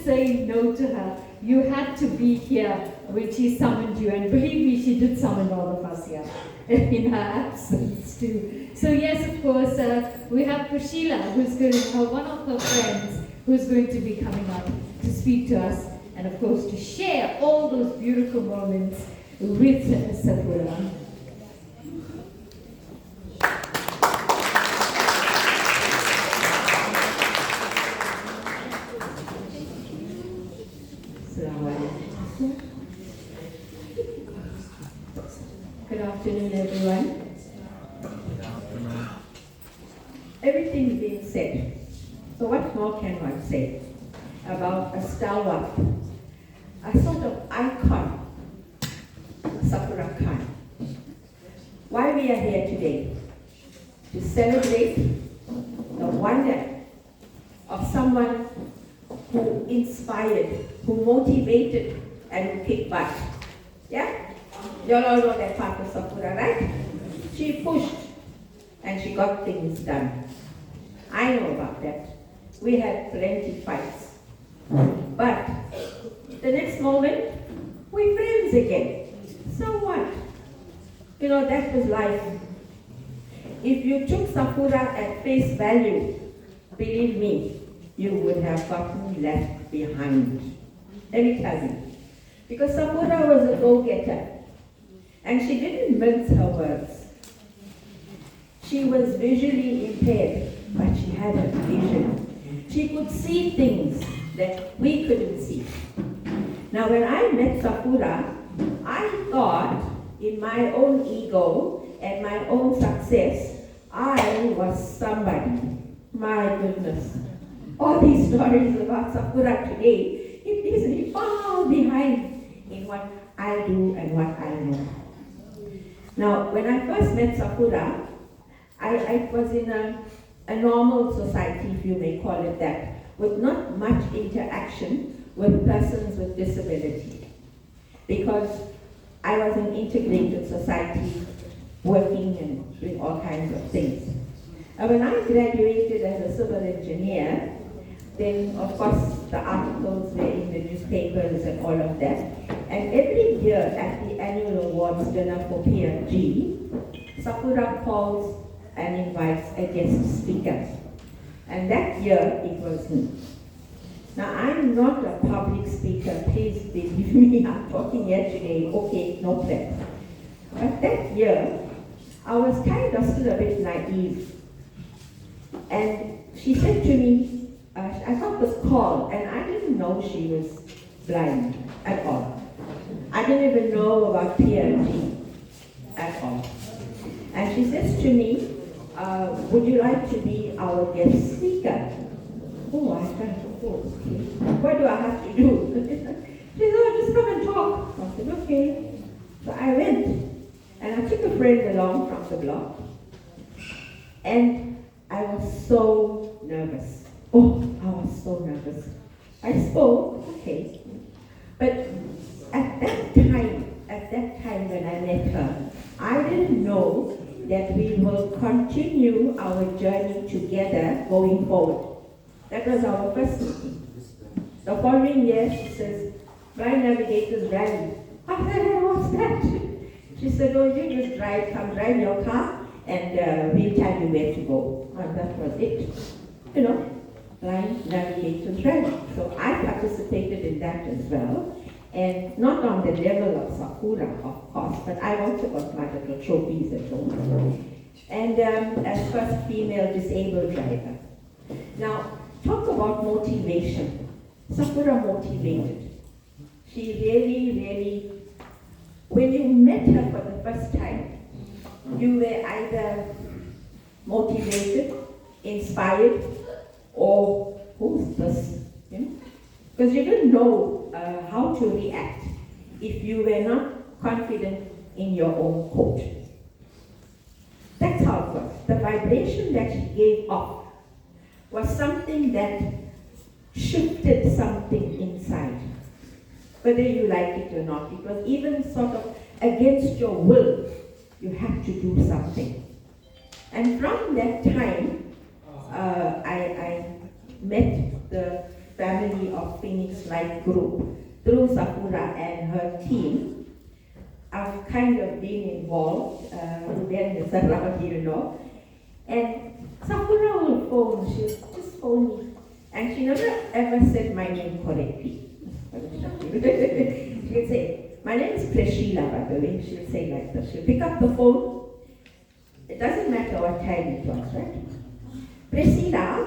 say no to her. You had to be here when she summoned you, and believe me, she did summon all of us here in her absence too. So yes, of course, we have Prashila, who's going to have one of her friends who's going to be coming up to speak to us, and of course to share all those beautiful moments with Sapura. Good afternoon, everyone. Everything's been said. So what more can one say about a stalwart, a sort of icon, Sapura Khan? Why we are here today? To celebrate the wonder of someone who inspired, who motivated, and who kicked butt. Yeah? You all know that part of Sapura, right? She pushed and she got things done. I know about that. We had plenty fights. But the next moment, we're friends again. So what? You know, that was life. If you took Sapura at face value, believe me, you would have gotten left behind. Let me tell you. Because Sapura was a go-getter. And she didn't mince her words. She was visually impaired, but she had a vision. She could see things that we couldn't see. Now when I met Sapura, I thought in my own ego and my own success, I was somebody. My goodness. All these stories about Sapura today, it leaves me far behind in what I do and what I know. Now, when I first met Sapura, I was in a normal society, if you may call it that, with not much interaction with persons with disability. Because I was in integrated society, working and doing all kinds of things. And when I graduated as a civil engineer, then of course the articles were in the newspapers and all of that. And every year at the annual awards dinner for PNG, Sapura calls and invites a guest speaker. And that year it was me. Now I'm not a public speaker, please believe me, I'm talking here today, okay, no plan. But that year, I was kind of still a bit naive. And she said to me, I got this call, and I didn't know she was blind at all. I didn't even know about PLG at all. And she says to me, would you like to be our guest speaker? Oh, I said, oh, okay. What do I have to do? She said, oh, just come and talk. I said, okay. So I went, and I took a friend along from the block, and I was so nervous. Oh, I was so nervous. I spoke, okay. But at that time when I met her, I didn't know that we will continue our journey together going forward. That was our first meeting. The following year, she says, Blind Navigators Rally. I said, what's that? She said, oh, you just come drive your car, and we'll tell you where to go. And that was it. You know, Blind Navigators Rally. So I participated in that as well. And not on the level of Sapura, of course, but I also got my little trophies at home. And as first female disabled driver. Now, talk about motivation. Sapura motivated. She really, when you met her for the first time, you were either motivated, inspired, or who's this? You know? Because you didn't know how to react if you were not confident in your own coat. That's how it was. The vibration that she gave off was something that shifted something inside. Whether you like it or not, it was even sort of against your will. You had to do something. And from that time, I met the family of Phoenix Light Group, through Safura and her team, I've kind of been involved. Ruben is around, and Safura will phone, she'll just phone me. And she never ever said my name correctly. She'll say, my name is Prashila, by the way. She'll say like that. She'll pick up the phone. It doesn't matter what time it was, right? Priscilla,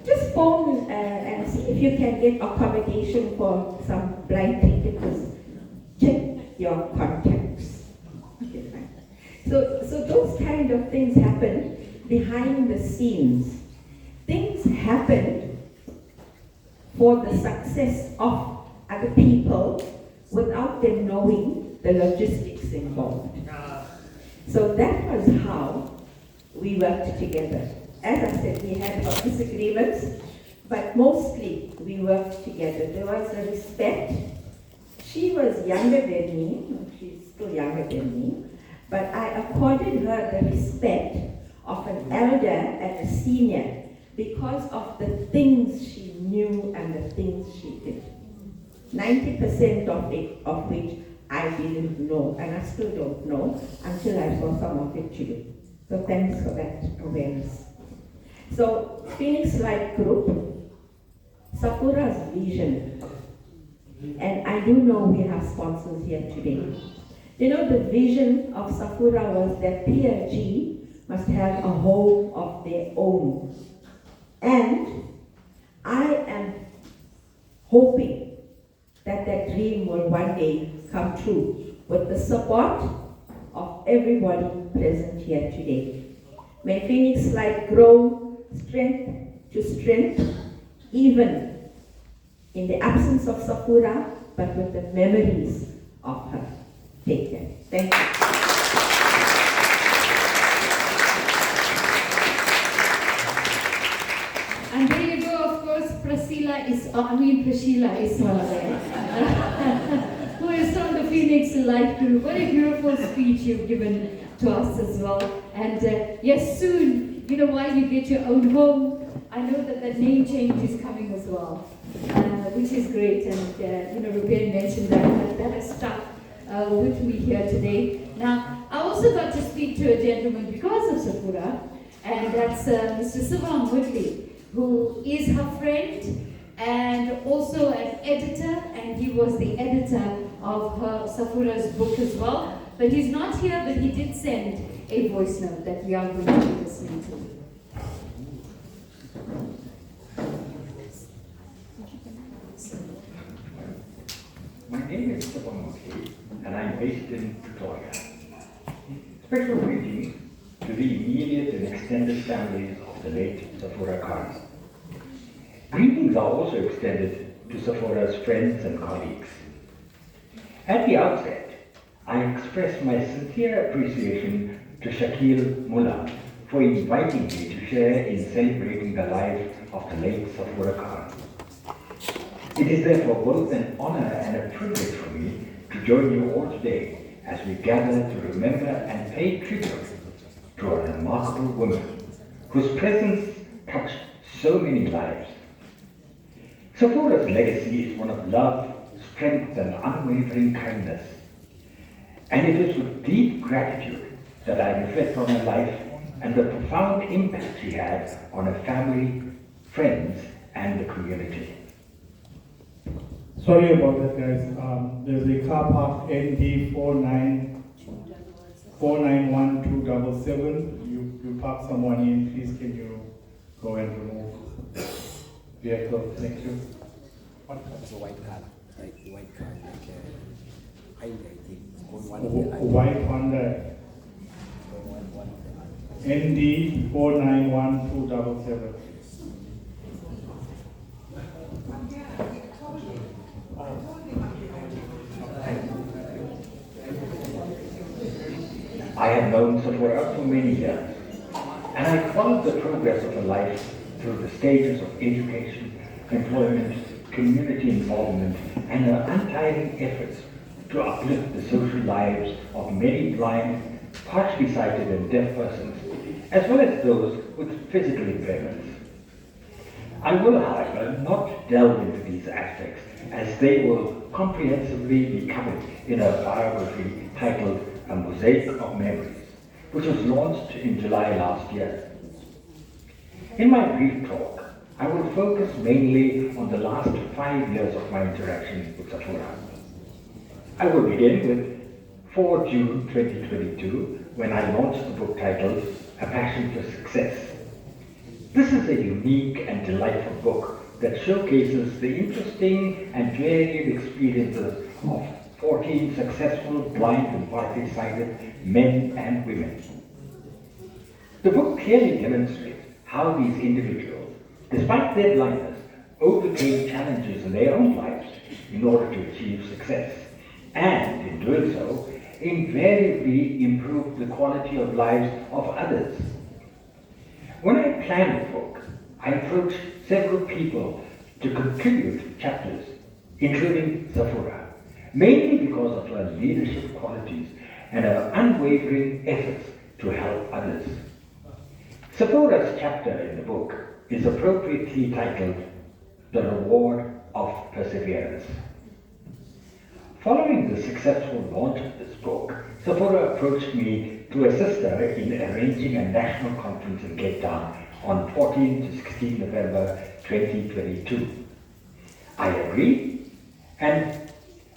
just phone and see if you can get accommodation for some blind cricketers. Check your contacts. So those kind of things happen behind the scenes. Things happen for the success of other people without them knowing the logistics involved. So that was how we worked together. As I said, we had our disagreements, but mostly we worked together. There was a respect. She was younger than me, she's still younger than me, but I accorded her the respect of an elder and a senior because of the things she knew and the things she did. 90% of which I didn't know, and I still don't know until I saw some of it today. So thanks for that awareness. So Phoenix Light Group, Safura's vision, and I do know we have sponsors here today. The vision of Safura was that PLG must have a home of their own. And I am hoping that that dream will one day come true with the support of everybody present here today. May Phoenix Light grow strength to strength, even in the absence of Safura, but with the memories of her. Take care. Thank you. And there you go, of course, Prashila is who is from the Phoenix Light Group. What a beautiful speech you've given to us as well. And yes, soon, while you get your own home, I know that the name change is coming as well, which is great. And Ruben mentioned that has stuck with me here today. Now, I also got to speak to a gentleman because of Safura, and that's Mr. Sivan Woodley, who is her friend and also an editor, and he was the editor of her Safura's book as well. But he's not here, but he did send a voice note that we are going to be listening to. My name is Sivan Woodley, and I'm based in Pretoria. Special greetings to the immediate and extended families of the late Safura Khan. Greetings are also extended to Safura's friends and colleagues. At the outset, I express my sincere appreciation to Shakil Mullah for inviting me to share in celebrating the life of the late Safura Khan. It is therefore both an honor and a privilege for me to join you all today as we gather to remember and pay tribute to a remarkable woman whose presence touched so many lives. Safura's legacy is one of love, strength, and unwavering kindness. And it is with deep gratitude that I reflect on her life and the profound impact she had on her family, friends, and the community. Sorry about that, guys. There's a car park ND 491277. You park someone in. Please, can you go and remove vehicle? Thank you. What car? It's a white car, like a white car, like I think White Honda. ND 491277. I have known Safura for many years, and I followed the progress of her life through the stages of education, employment, community involvement, and her untiring efforts to uplift the social lives of many blind, partially sighted and deaf persons, as well as those with physical impairments. I will, however, not delve into these aspects, as they will comprehensively be covered in a biography titled A Mosaic of Memories, which was launched in July last year. In my brief talk, I will focus mainly on the last 5 years of my interaction with Sephora. I will begin with 4 June 2022, when I launched the book titled A Passion for Success. This is a unique and delightful book that showcases the interesting and varied experiences of 14 successful blind and partly sighted men and women. The book clearly demonstrates how these individuals, despite their blindness, overcame challenges in their own lives in order to achieve success, and in doing so, invariably improved the quality of lives of others. When I planned the book, I approached several people to contribute chapters, including Sephora, mainly because of her leadership qualities and her unwavering efforts to help others. Sephora's chapter in the book is appropriately titled The Reward of Perseverance. Following the successful launch of this book, Sephora approached me to assist her in arranging a national conference in Cape Town on 14 to 16 November 2022. I agreed, and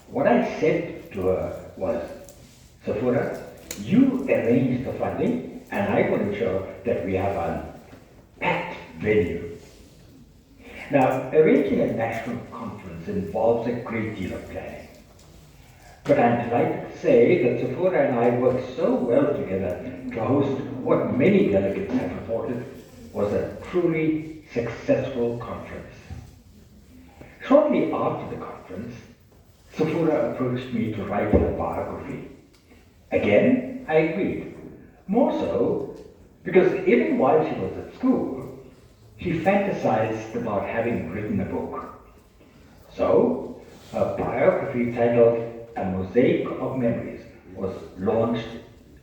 what I said to her was, Sephora, you arrange the funding, and I will ensure that we have a packed venue. Now, arranging a national conference involves a great deal of planning. But I'm delighted to say that Sephora and I worked so well together to host what many delegates have reported was a truly successful conference. Shortly after the conference, Sephora approached me to write her biography. Again, I agreed. More so because even while she was at school, she fantasized about having written a book. So, her biography titled A Mosaic of Memories was launched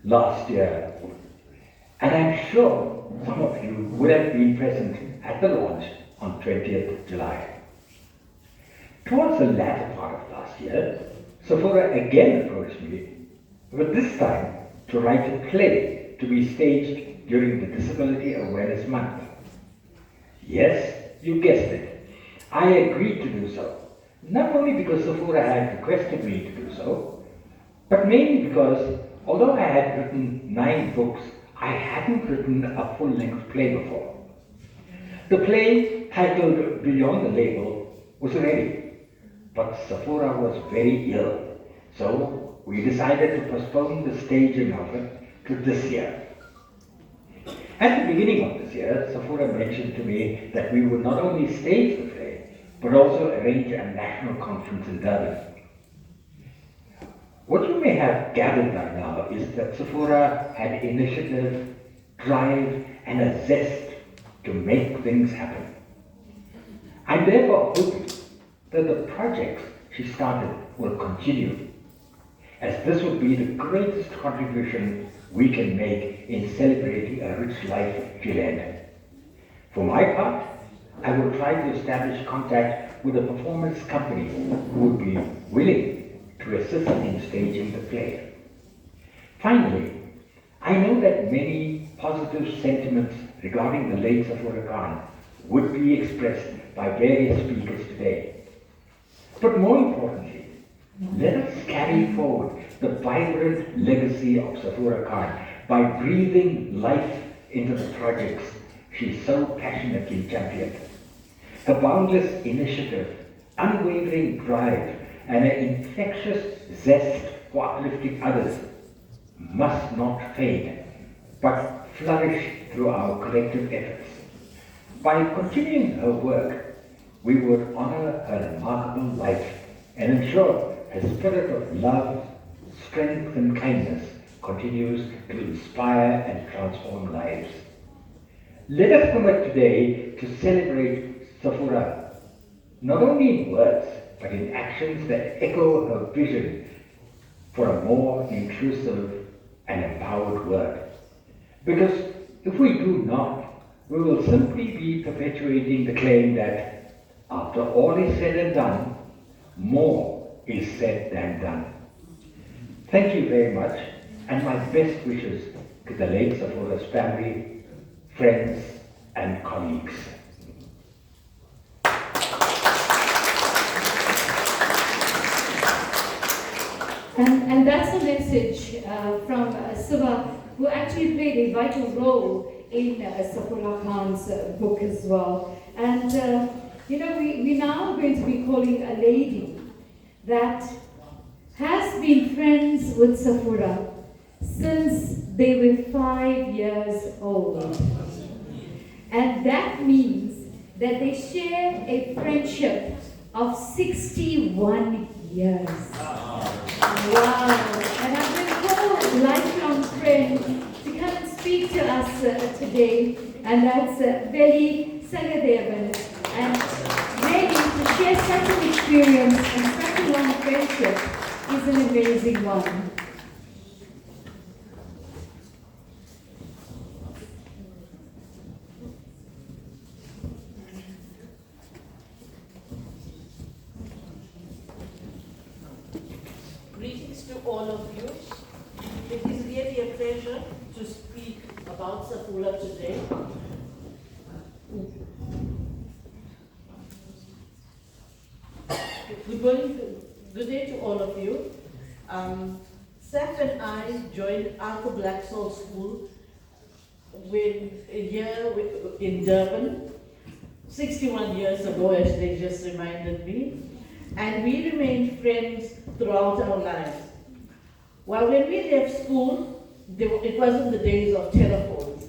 last year. And I'm sure some of you would have been present at the launch on 20th July. Towards the latter part of last year, Sephora again approached me, but this time to write a play to be staged during the Disability Awareness Month. Yes, you guessed it. I agreed to do so, not only because Sephora had requested me to do so, but mainly because although I had written 9 books, I hadn't written a full-length play before. The play, titled Beyond the Label, was ready, but Sephora was very ill, so we decided to postpone the staging of it to this year. At the beginning of this year, Sephora mentioned to me that we would not only stage the play, but also arrange a national conference in Durban. What you may have gathered by now is that Sephora had initiative, drive, and a zest to make things happen. I'm therefore hoping that the projects she started will continue, as this would be the greatest contribution we can make in celebrating a rich life she led. For my part, I will try to establish contact with a performance company who would be willing to assist in staging the play. Finally, I know that many positive sentiments regarding the late Sephora Khan would be expressed by various speakers today. But more importantly, let us carry forward the vibrant legacy of Sephora Khan by breathing life into the projects she so passionately championed. Her boundless initiative, unwavering drive, and her infectious zest for uplifting others must not fade, but flourish through our collective efforts. By continuing her work, we would honor her remarkable life and ensure her spirit of love, strength, and kindness continues to inspire and transform lives. Let us commit today to celebrate Sephora, not only in words, but in actions that echo her vision for a more inclusive and empowered world. Because if we do not, we will simply be perpetuating the claim that after all is said and done, more is said than done. Thank you very much, and my best wishes to the late Sapura's family, friends, and colleagues. And that's a message from Siva, who actually played a vital role in Sapura Khan's book as well. And we're now going to be calling a lady that has been friends with Sapura since they were 5 years old. And that means that they share a friendship of 61 years. Wow! And I'm going to call a lifelong friend to come and speak to us today, and that's Veli Sagadevan. And really, to share such an experience and such a long friendship is an amazing one. Greetings to all of you. It is really a pleasure to speak about Sapura today. Good day to all of you. Seth and I joined Arthur Blacksall School in Durban 61 years ago, as they just reminded me. And we remained friends throughout our lives. Well, when we left school, it wasn't the days of telephones.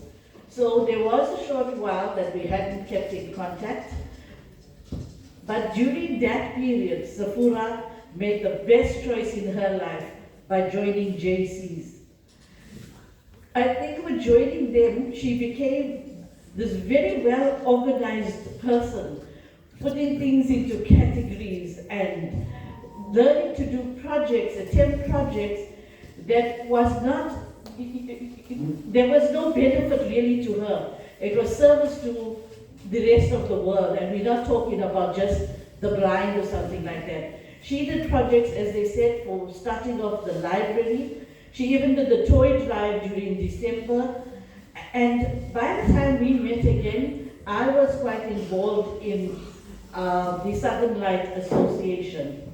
So there was a short while that we hadn't kept in contact. But during that period, Sapura made the best choice in her life by joining JCs. I think with joining them, she became this very well-organized person, putting things into categories and learning to do projects, attempt projects that was not, there was no benefit really to her. It was service to the rest of the world, and we're not talking about just the blind or something like that. She did projects, as they said, for starting off the library. She even did the toy drive during December. And by the time we met again, I was quite involved in the Southern Light Association.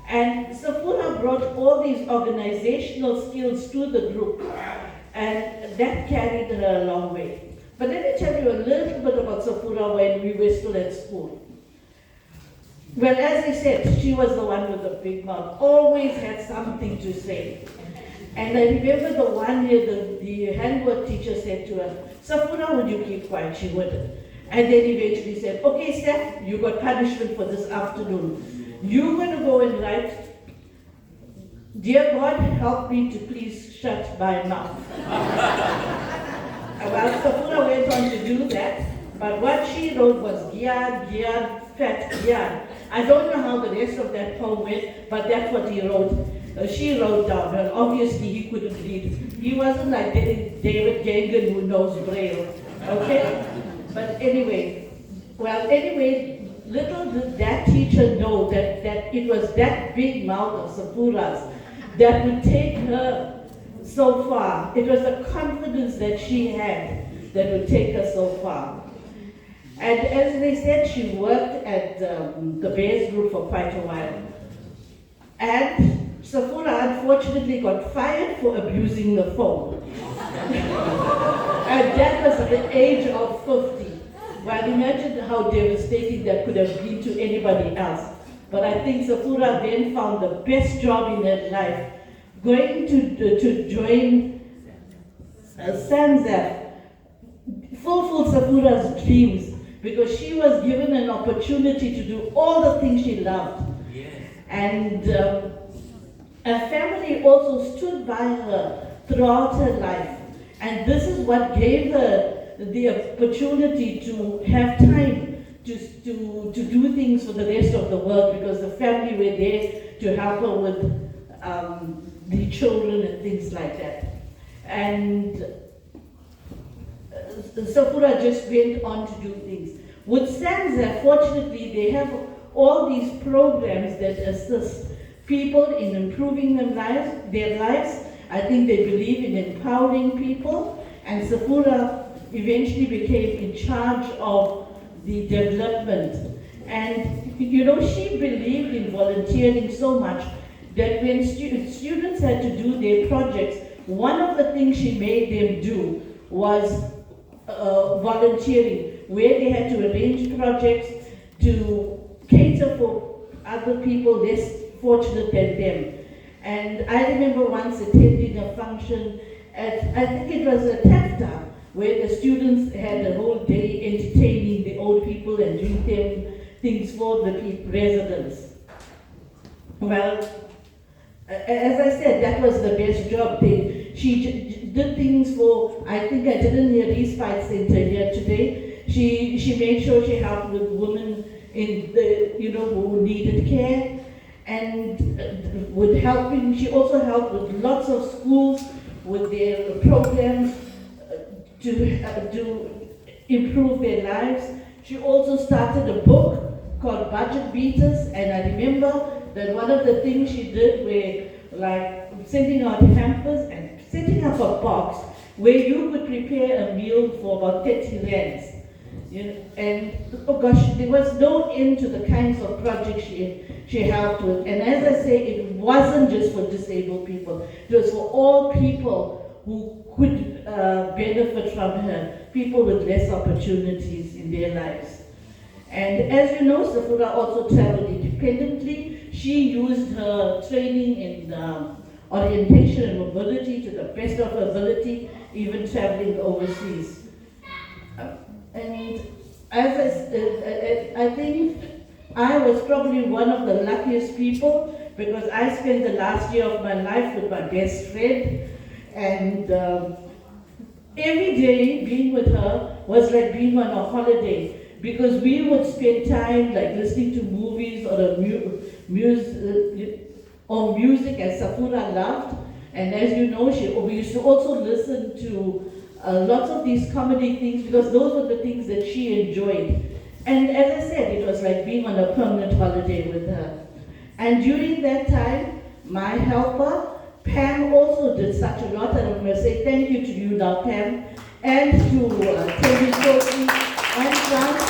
And Sapura brought all these organizational skills to the group, and that carried her a long way. But let me tell you a little bit about Sapura when we were still at school. Well, as I said, she was the one with the big mouth, always had something to say. And I remember the one year the handwork teacher said to her, Sapura, would you keep quiet? She wouldn't. And then eventually said, okay, Steph, you got punishment for this afternoon. You're going to go and write, Dear God, help me to please shut my mouth. Well, Sapura went on to do that, but what she wrote was Gyad, Gyad, Fat Gyad. I don't know how the rest of that poem went, but that's what he wrote. She wrote down, and obviously he couldn't read. He wasn't like David Gengen who knows Braille, okay? But anyway, little did that teacher know that it was that big mouth of Sapura's that would take her so far. It was the confidence that she had that would take her so far. And as they said, she worked at the Bears Group for quite a while. And Sapura unfortunately got fired for abusing the phone. And that was at the age of 50. Well, imagine how devastating that could have been to anybody else. But I think Sapura then found the best job in her life, going to join SANZAF, fulfill Sapura's dreams, because she was given an opportunity to do all the things she loved. Yes. And her family also stood by her throughout her life. And this is what gave her the opportunity to have time to do things for the rest of the world, because the family were there to help her with the children and things like that. And Safura just went on to do things. With SANZA, fortunately, they have all these programs that assist people in improving their lives. I think they believe in empowering people, and Safura eventually became in charge of the development. And you know, she believed in volunteering so much that when students had to do their projects, one of the things she made them do was volunteering, where they had to arrange projects to cater for other people less fortunate than them. And I remember once attending a function at, I think it was a TAFTA, where the students had a whole day entertaining the old people and doing them things for the residents. Well, as I said, that was the best job. She did things for, I think I didn't hear Respite Center here today. She made sure she helped with women in the, you know, who needed care, and with helping, she also helped with lots of schools with their programs to improve their lives. She also started a book called Budget Beaters, and I remember that one of the things she did were like sending out hampers and setting up a box where you could prepare a meal for about 30 rands. You know, and oh gosh, there was no end to the kinds of projects she helped with. And as I say, it wasn't just for disabled people, it was for all people who could benefit from her, people with less opportunities in their lives. And as you know, Safura also traveled independently. She used her training in orientation and mobility to the best of her ability, even traveling overseas. And as I think I was probably one of the luckiest people, because I spent the last year of my life with my best friend, and every day being with her was like being on a holiday, because we would spend time like listening to movies or music as Safura loved. And as you know, we used to also listen to lots of these comedy things, because those were the things that she enjoyed. And as I said, it was like being on a permanent holiday with her. And during that time, my helper, Pam, also did such a lot, and I'm going to say thank you to you now, Pam, and to Tony Sophie and Franz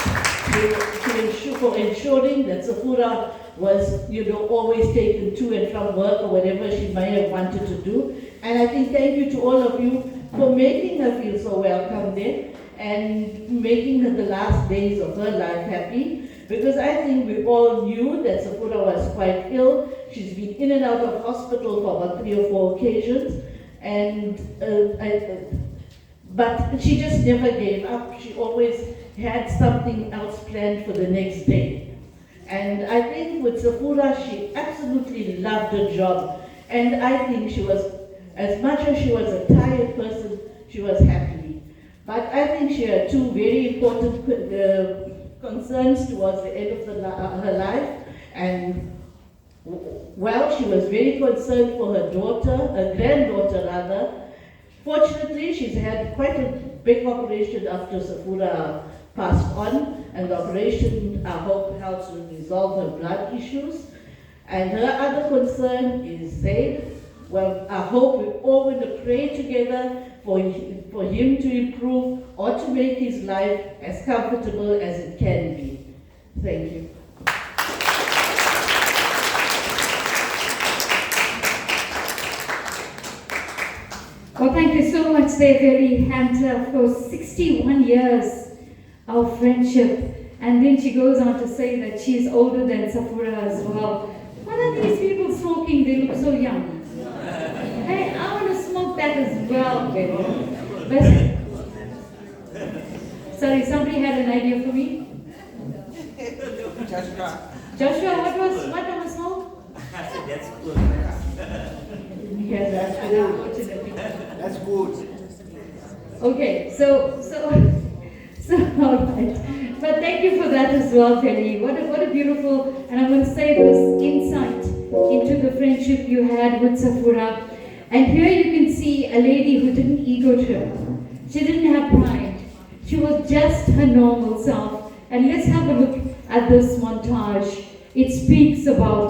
for ensuring that Safura was, you know, always taken to and from work or whatever she might have wanted to do. And I think thank you to all of you for making her feel so welcome there and making her the last days of her life happy. Because I think we all knew that Safura was quite ill. She's been in and out of hospital for about 3 or 4 occasions. And but she just never gave up. She always had something else planned for the next day. And I think with Safura, she absolutely loved her job. And I think she was, as much as she was a tired person, she was happy. But I think she had 2 very important concerns towards the end of her life. And well, she was very concerned for her daughter, her granddaughter rather. Fortunately, she's had quite a big operation after Safura passed on, and the operation, I hope, helps to resolve her blood issues. And her other concern is Zaid. Well, I hope we're all going to pray together for him to improve or to make his life as comfortable as it can be. Thank you. Well, thank you so much, Develi Hunter, for 61 years of friendship. And then she goes on to say that she's older than Safura as well. What are these people smoking? They look so young. Hey, I want to smoke that as well, baby. Sorry, somebody had an idea for me? Joshua, what do I smoke? That's good. Yes, unfortunately. That's good. Okay, so all right. But thank you for that as well, Penny. What a beautiful, and I'm going to say this, insight into the friendship you had with Safura. And here you can see a lady who didn't ego trip. She didn't have pride. She was just her normal self. And let's have a look at this montage. It speaks about